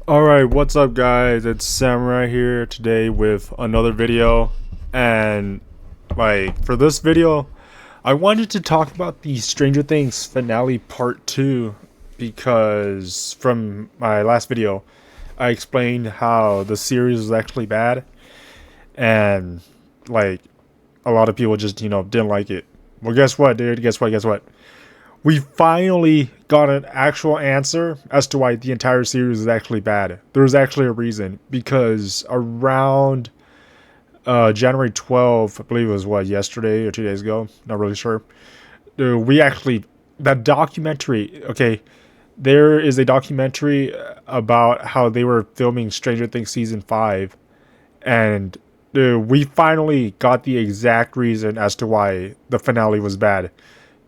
Alright, what's up guys? It's Samurai here today with another video. And for this video, I wanted to talk about the Stranger Things finale part 2 because from my last video, I explained how the series was actually bad and a lot of people just, didn't like it. Well, guess what, dude? Guess what? We finally got an actual answer as to why the entire series is actually bad. There's actually a reason, because around January 12th, I believe it was yesterday or 2 days ago, not really sure. We actually, that documentary, okay, there is a documentary about how they were filming Stranger Things season 5, and we finally got the exact reason as to why the finale was bad.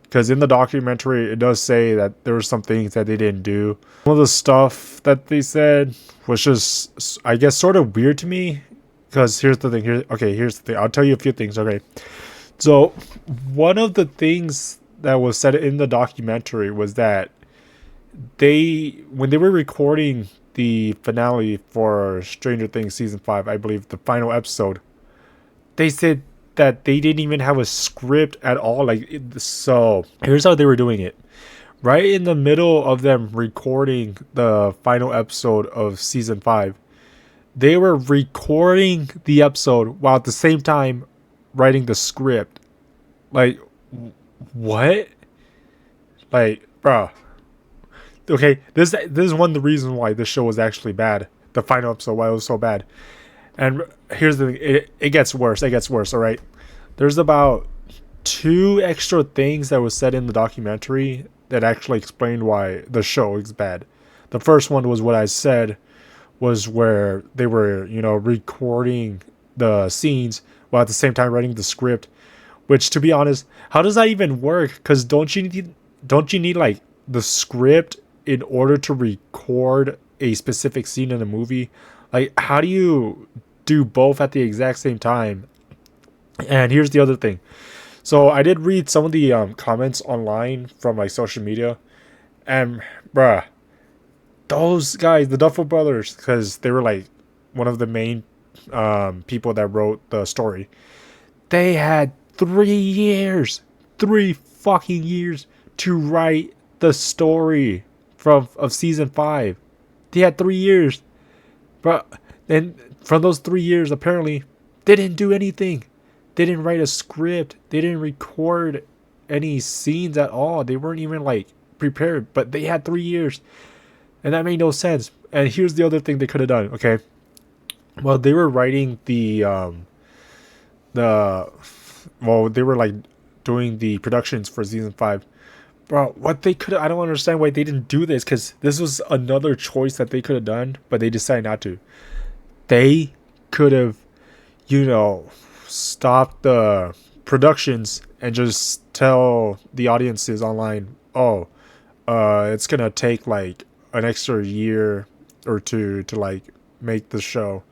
Because in the documentary, it does say that there were some things that they didn't do. Some of the stuff that they said was just, I guess, sort of weird to me. Because here's the thing. Here's the thing. I'll tell you a few things. Okay. So, one of the things that was said in the documentary was that when they were recording the finale for Stranger Things Season 5, I believe, the final episode, they said that they didn't even have a script at all. So here's how they were doing it. Right in the middle of them recording the final episode of season 5, they were recording the episode while at the same time writing the script. Like, what? Bruh. Okay, this is one of the reasons why this show was actually bad. The final episode, why it was so bad. And here's the thing, it gets worse. All right. There's about 2 extra things that was said in the documentary that actually explained why the show is bad. The first one was what I said, was where they were, recording the scenes while at the same time writing the script. Which, to be honest, how does that even work? Because don't you need like the script in order to record a specific scene in a movie? Like, how do you do both at the exact same time? And here's the other thing. So I did read some of the comments online from social media, and bruh, those guys, the Duffel brothers, because they were one of the main people that wrote the story. They had 3 fucking years to write the story of season 5. They had 3 years. But then from those 3 years, apparently, they didn't do anything. They didn't write a script. They didn't record any scenes at all. They weren't even prepared. But they had 3 years, and that made no sense. And here's the other thing they could have done. Okay, well, they were writing they were doing the productions for season 5. Bro, what they could, I don't understand why they didn't do this, because this was another choice that they could have done, but they decided not to. They could have, stopped the productions and just tell the audiences online, oh, it's gonna take an extra year or 2 to make the show.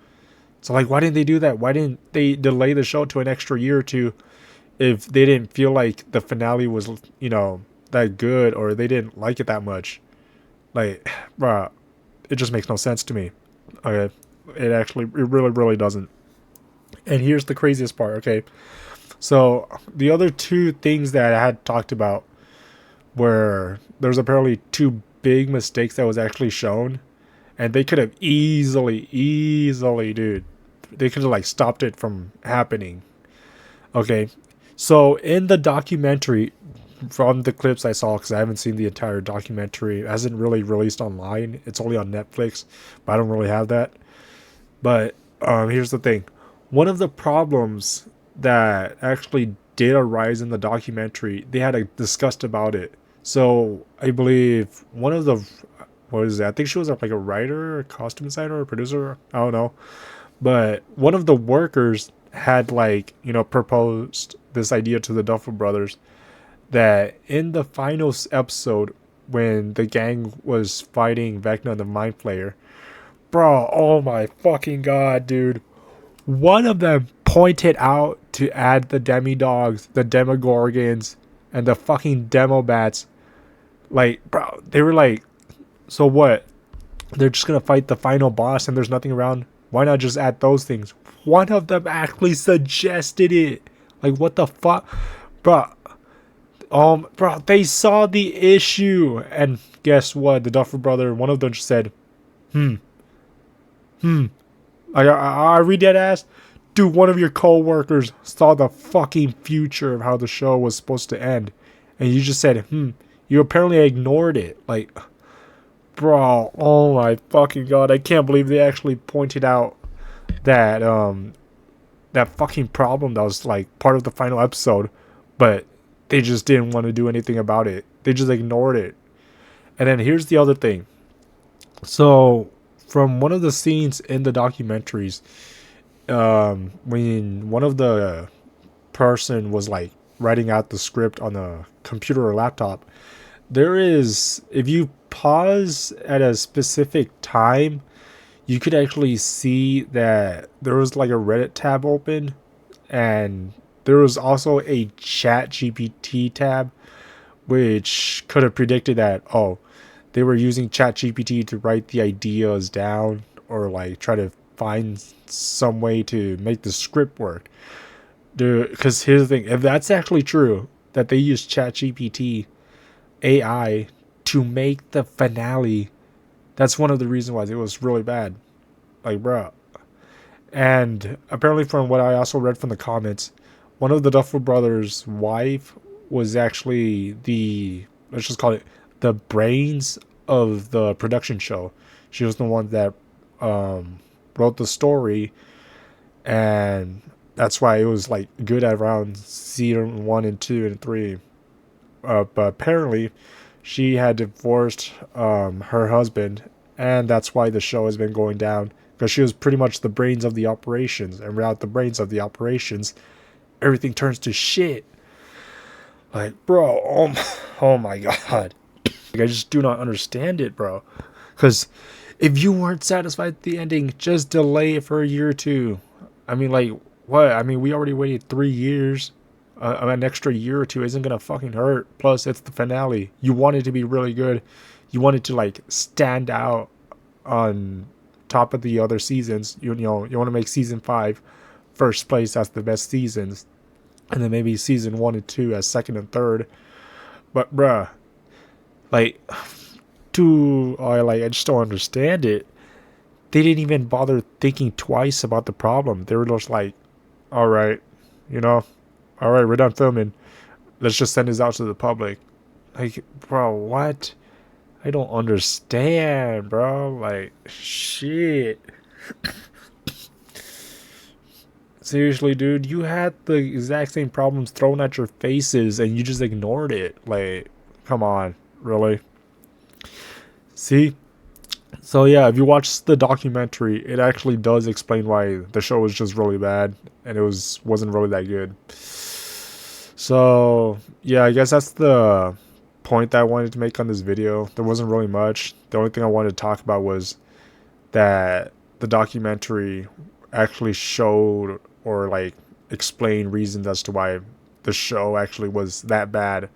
So why didn't they do that? Why didn't they delay the show to an extra year or 2 if they didn't feel like the finale was, that good, or they didn't like it that much? Bruh, it just makes no sense to me. Okay, it really doesn't. And here's the craziest part. Okay, so the other 2 things that I had talked about were, there's apparently 2 big mistakes that was actually shown, and they could have easily, dude, they could have stopped it from happening. Okay, so in the documentary, from the clips I saw, because I haven't seen the entire documentary, it hasn't really released online. It's only on Netflix, but I don't really have that. But here's the thing. One of the problems that actually did arise in the documentary, they had discussed about it. So I believe one of the, what is that? I think she was a writer, a costume designer, or producer. I don't know. But one of the workers had proposed this idea to the Duffel brothers, that in the final episode, when the gang was fighting Vecna the Mind Flayer, bro, oh my fucking god, dude, one of them pointed out to add the demi-dogs, the demogorgons, and the fucking demo bats. Bro, they were so what? they're just gonna fight the final boss and there's nothing around. Why not just add those things? One of them actually suggested it. Like, what the fuck, bro? Bro, they saw the issue, and guess what? The Duffer brother, one of them just said, "Hmm, hmm." I read that ass. Dude, one of your co-workers saw the fucking future of how the show was supposed to end, and you just said, "Hmm." You apparently ignored it. Like, bro, oh my fucking god, I can't believe they actually pointed out that that fucking problem that was like part of the final episode, but they just didn't want to do anything about it. They just ignored it. And then here's the other thing. So, from one of the scenes in the documentaries, when one of the person was like writing out the script on a computer or laptop, there is, if you pause at a specific time, you could actually see that there was like a Reddit tab open, and there was also a Chat GPT tab, which could have predicted that, oh, they were using Chat GPT to write the ideas down or like try to find some way to make the script work. Dude, because here's the thing, if that's actually true, that they use Chat GPT AI to make the finale, that's one of the reasons why it was really bad. Like, bro. And apparently, from what I also read from the comments, one of the Duffer brothers' wife was actually the, let's just call it, the brains of the production show. She was the one that wrote the story, and that's why it was like good at around season 1 and 2 and 3. But apparently, she had divorced her husband, and that's why the show has been going down, because she was pretty much the brains of the operations, and without the brains of the operations, everything turns to shit. Like, bro, oh my god. Like, I just do not understand it, bro. Because if you weren't satisfied with the ending, just delay it for a year or two. I mean, like, what? I mean, we already waited 3 years. An extra year or two isn't gonna fucking hurt. Plus, it's the finale. You want it to be really good. You want it to, like, stand out on top of the other seasons. You know, you want to make season 5 first place as the best seasons, and then maybe season 1 and 2 as second and third. But bruh, like, I just don't understand it. They didn't even bother thinking twice about the problem. They were just like, all right, you know, all right, we're done filming. Let's just send this out to the public. Like, bro, what? I don't understand, bro. Like, shit. Seriously, dude, you had the exact same problems thrown at your faces and you just ignored it. Like, come on, really? See? So yeah, if you watch the documentary, it actually does explain why the show was just really bad and it wasn't really that good. So yeah, I guess that's the point that I wanted to make on this video. There wasn't really much. The only thing I wanted to talk about was that the documentary actually showed or like explained reasons as to why the show actually was that bad.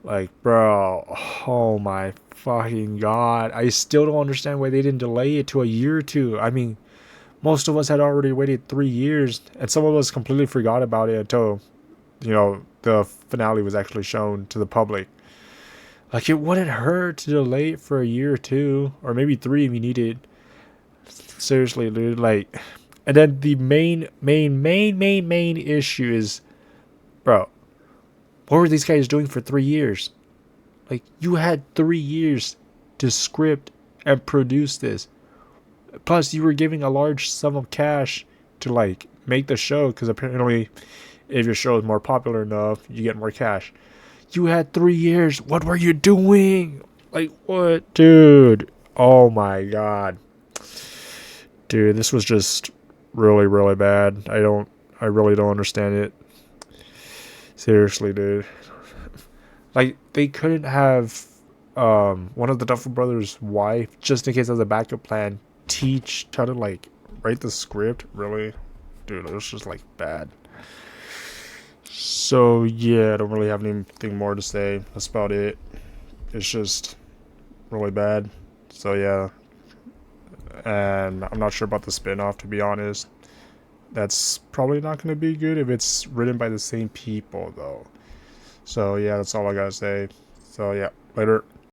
Like, bro, oh my fucking god. I still don't understand why they didn't delay it to a year or two. I mean, most of us had already waited 3 years, and some of us completely forgot about it until, you know, the finale was actually shown to the public. Like, it wouldn't hurt to delay it for a year or two, or maybe 3 if you needed. Seriously, dude, like, and then the main issue is, bro, what were these guys doing for 3 years? Like, you had 3 years to script and produce this. Plus, you were giving a large sum of cash to, like, make the show, because apparently, if your show is more popular enough, you get more cash. You had 3 years. What were you doing? Like, what? Dude. Oh my god. Dude, this was just really, really bad. I really don't understand it. Seriously, dude. Like, they couldn't have one of the Duffer brothers' wife, just in case as a backup plan, teach how to, like, write the script. Really? Dude, it was just, like, bad. So, yeah, I don't really have anything more to say. That's about it. It's just really bad. So, yeah. and I'm not sure about the spin-off, to be honest. That's probably not going to be good if it's written by the same people, though. So yeah, that's all I gotta say. So yeah, later.